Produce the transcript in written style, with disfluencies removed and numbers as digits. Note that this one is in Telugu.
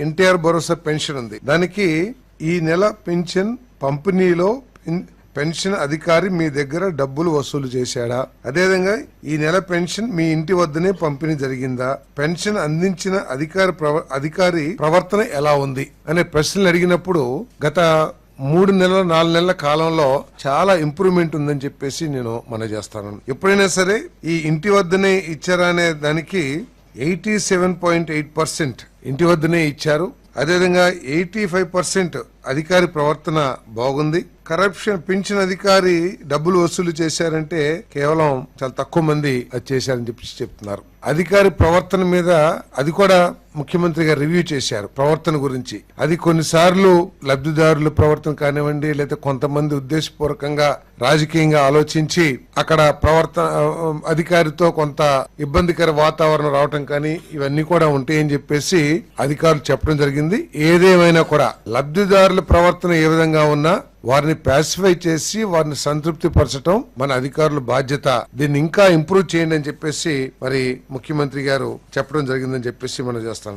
ఎన్టీఆర్ భరోసా పెన్షన్ ఉంది. దానికి ఈ నెల పెన్షన్ పంపిణీలో పెన్షన్ అధికారి మీ దగ్గర డబ్బులు వసూలు చేశాడా, అదేవిధంగా ఈ నెల పెన్షన్ మీ ఇంటి వద్దనే పంపిణీ జరిగిందా, పెన్షన్ అందించిన అధికారి ప్రవర్తన ఎలా ఉంది అనే ప్రశ్నలు అడిగినప్పుడు గత 3 నెలల 4 నెలల కాలంలో చాలా ఇంప్రూవ్మెంట్ ఉందని చెప్పేసి నేను మనవి చేస్తాను. ఎప్పుడైనా సరే ఈ ఇంటి వద్దనే ఇచ్చారా అనే దానికి 87.8% ఇంటి వద్దనే ఇచ్చారు. అదేవిధంగా 85% అధికారి ప్రవర్తన బాగుంది. కరప్షన్ పింఛన్ అధికారి డబ్బులు వసూలు చేశారంటే కేవలం చాలా తక్కువ మంది అది చేశారని చెప్పి చెప్తున్నారు. అధికారి ప్రవర్తన మీద అది కూడా ముఖ్యమంత్రి గారు రివ్యూ చేశారు. ప్రవర్తన గురించి అది కొన్నిసార్లు లబ్ధిదారుల ప్రవర్తన కానివ్వండి, లేదా కొంతమంది ఉద్దేశపూర్వకంగా రాజకీయంగా ఆలోచించి అక్కడ అధికారితో కొంత ఇబ్బందికర వాతావరణం రావటం కానీ ఇవన్నీ కూడా ఉంటాయని చెప్పేసి అధికారులు చెప్పడం జరిగింది. ఏదేమైనా కూడా లబ్ధిదారుల ప్రవర్తన ఏ విధంగా ఉన్నా వారిని పాసిఫై చేసి వారిని సంతృప్తి పరచడం మన అధికారుల బాధ్యత. దీన్ని ఇంకా ఇంప్రూవ్ చేయండి అని చెప్పేసి మరి ముఖ్యమంత్రి గారు చెప్పడం జరిగిందని చెప్పేసి మనం చేస్తాం.